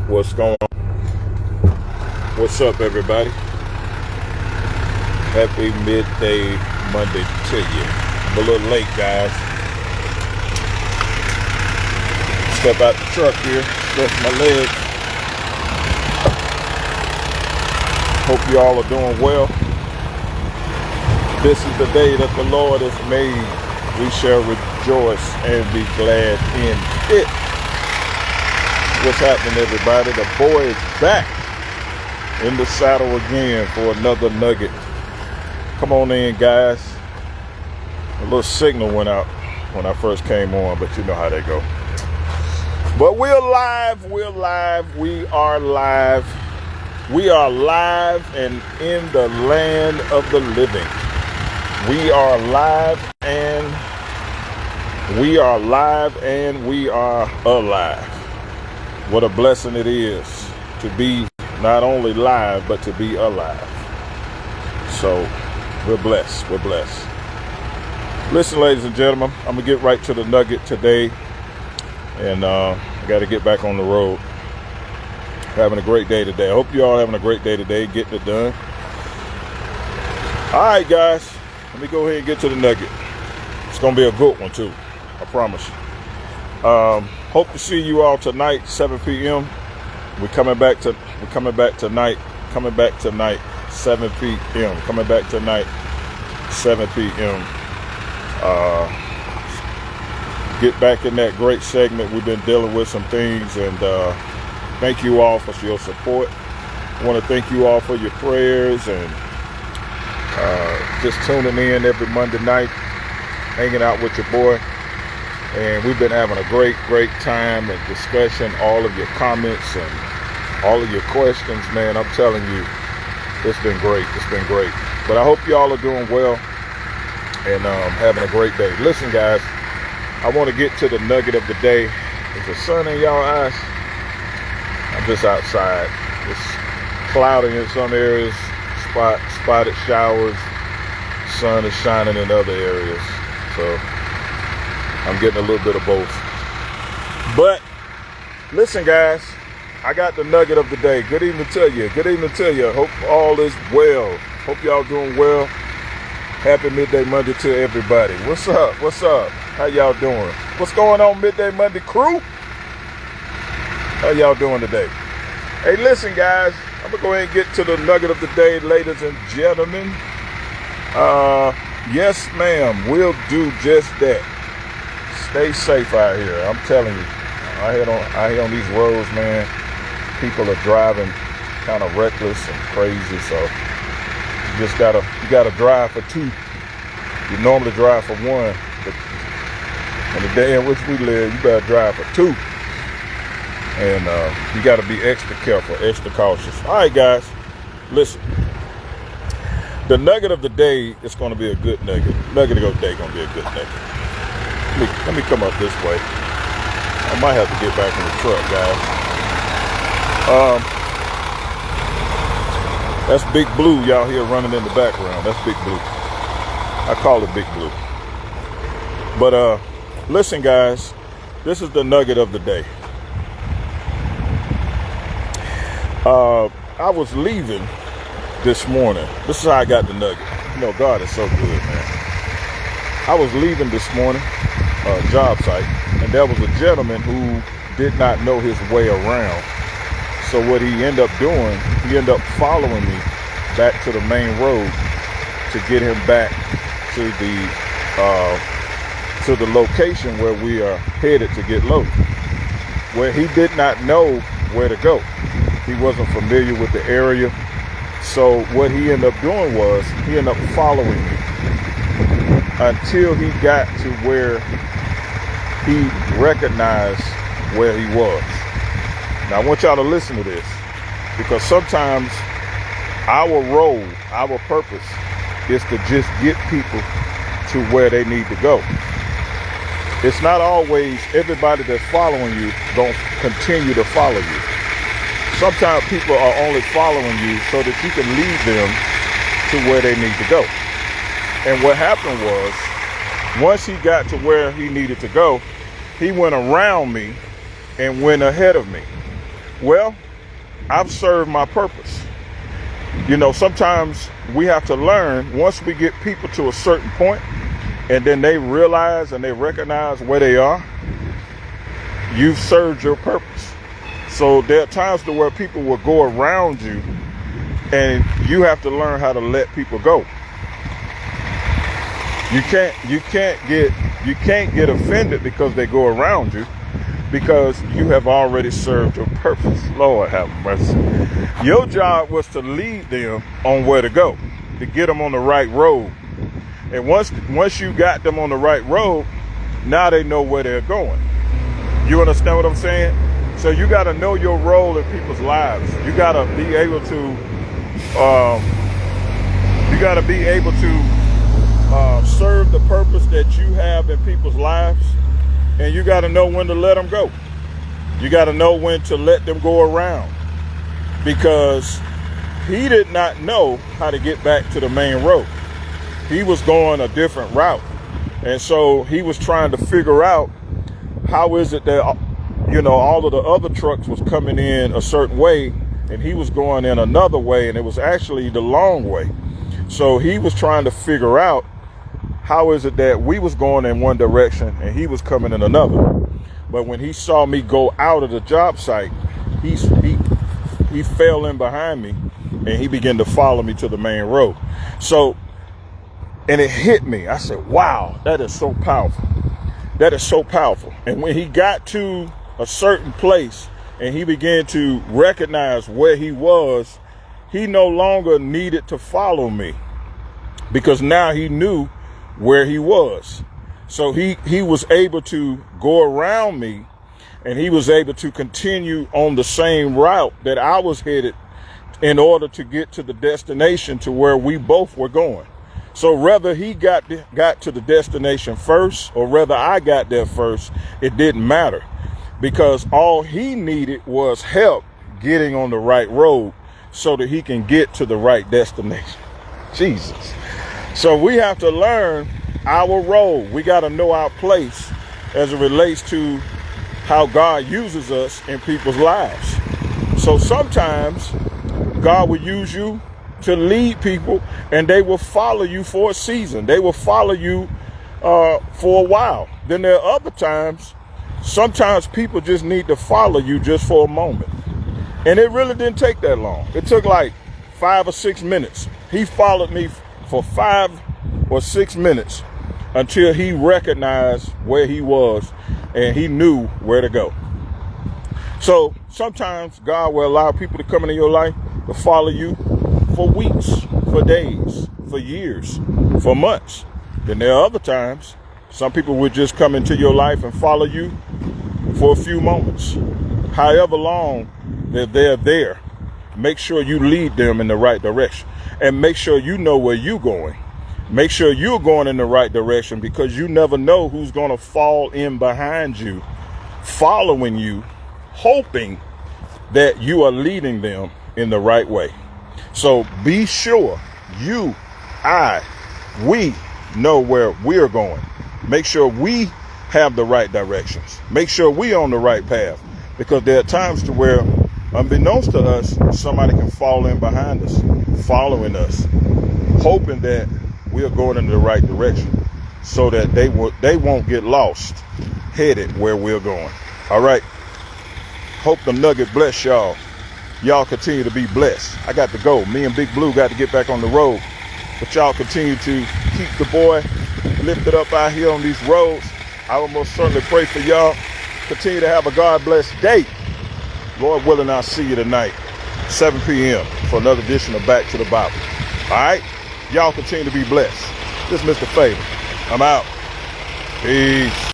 What's going on? What's up, everybody? Happy midday Monday to you. I'm a little late, guys. Step out the truck here, stretch my legs. Hope you all are doing well. This is the day that the Lord has made. We shall rejoice and be glad in it. What's happening, everybody? The boy is back in the saddle again for another nugget. Come on in, guys. A little signal went out when I first came on, but you know how they go. But we're live, we are live. We are live and in the land of the living. We are live and we are alive. What a blessing it is to be not only live, but to be alive. So we're blessed. Listen, ladies and gentlemen, I'm going to get right to the nugget today. And I got to get back on the road. Having a great day today. I hope you all having a great day today, getting it done. All right, guys, let me go ahead and get to the nugget. It's going to be a good one, too. I promise you. Hope to see you all tonight, 7 p.m. We're coming back tonight, 7 p.m. Coming back tonight, 7 p.m. Get back in that great segment. We've been dealing with some things, and thank you all for your support. I want to thank you all for your prayers and just tuning in every Monday night, hanging out with your boy. And we've been having a great time and discussion, all of your comments and all of your questions, man. I'm telling you, it's been great. But I hope y'all are doing well and having a great day. Listen, guys, I want to get to the nugget of the day. Is the sun in y'all eyes? I'm just outside. It's cloudy in some areas, spotted showers. Sun is shining in other areas. So I'm getting a little bit of both. But listen, guys, I got the nugget of the day. Good evening to you. Hope all is well. Hope y'all doing well. Happy Midday Monday to everybody. What's up? How y'all doing? What's going on, Midday Monday crew? How y'all doing today? Hey, listen, guys, I'm going to go ahead and get to the nugget of the day, ladies and gentlemen. Yes, ma'am, we'll do just that. Stay safe out here. I'm telling you, out here on these roads, man, people are driving kind of reckless and crazy. So you gotta drive for two. You normally drive for one, but in the day in which we live, you better drive for two. And you got to be extra careful, extra cautious. All right, guys, listen. The nugget of the day is going to be a good nugget. Nugget of the day going to be a good nugget. Let me come up this way. I might have to get back in the truck, guys. That's Big Blue y'all hear running in the background. That's Big Blue. I call it Big Blue. But listen, guys, this is the nugget of the day. I was leaving this morning. This is how I got the nugget. You know, God is so good, man. I was leaving this morning, job site, and there was a gentleman who did not know his way around. So what he ended up doing, he ended up following me back to the main road to get him back to the location where we are headed to get loaded, where he did not know where to go. He wasn't familiar with the area. So what he ended up doing was he ended up following me until he got to where he recognized where he was. Now I want y'all to listen to this, because sometimes our role, our purpose is to just get people to where they need to go. It's not always everybody that's following you going to continue to follow you. Sometimes people are only following you so that you can lead them to where they need to go. And what happened was, once he got to where he needed to go, he went around me and went ahead of me. Well, I've served my purpose. You know, sometimes we have to learn, once we get people to a certain point and then they realize and they recognize where they are, you've served your purpose. So there are times to where people will go around you and you have to learn how to let people go. You can't get offended because they go around you, because you have already served your purpose. Lord have mercy. Your job was to lead them on where to go, to get them on the right road. And once you got them on the right road, now they know where they're going. You understand what I'm saying? So you got to know your role in people's lives. You got to be able to serve the purpose that you have in people's lives. And you got to know when to let them go. You got to know when to let them go around, because he did not know how to get back to the main road. He was going a different route. And so he was trying to figure out, how is it that, you know, all of the other trucks was coming in a certain way and he was going in another way, and it was actually the long way. So he was trying to figure out, how is it that we was going in one direction and he was coming in another? But when he saw me go out of the job site, he fell in behind me and he began to follow me to the main road. So, and it hit me. I said, wow, that is so powerful. That is so powerful. And when he got to a certain place and he began to recognize where he was, he no longer needed to follow me, because now he knew where he was. So he was able to go around me, and he was able to continue on the same route that I was headed in order to get to the destination to where we both were going. So whether he got to the destination first or whether I got there first, it didn't matter, because all he needed was help getting on the right road so that he can get to the right destination. Jesus. So we have to learn our role. We got to know our place as it relates to how God uses us in people's lives. So sometimes God will use you to lead people, and they will follow you for a season. They will follow you for a while. Then there are other times, sometimes people just need to follow you just for a moment. And it really didn't take that long. It took like 5 or 6 minutes. He followed me for 5 or 6 minutes until he recognized where he was and he knew where to go. So sometimes God will allow people to come into your life to follow you for weeks, for days, for years, for months. Then there are other times some people would just come into your life and follow you for a few moments. However long that they're there, make sure you lead them in the right direction, and make sure you know where you're going. Make sure you're going in the right direction, because you never know who's going to fall in behind you, following you, hoping that you are leading them in the right way. So be sure we know where we're going. Make sure we have the right directions. Make sure we on the right path, because there are times to where, unbeknownst to us, somebody can fall in behind us, following us, hoping that we are going in the right direction, so that they won't get lost, headed where we're going. All right. Hope the Nugget bless y'all. Y'all continue to be blessed. I got to go. Me and Big Blue got to get back on the road. But y'all continue to keep the boy lifted up out here on these roads. I will most certainly pray for y'all. Continue to have a God-blessed day. Lord willing, I'll see you tonight, 7 p.m. for another edition of Back to the Bible. All right? Y'all continue to be blessed. This is Mr. Favor. I'm out. Peace.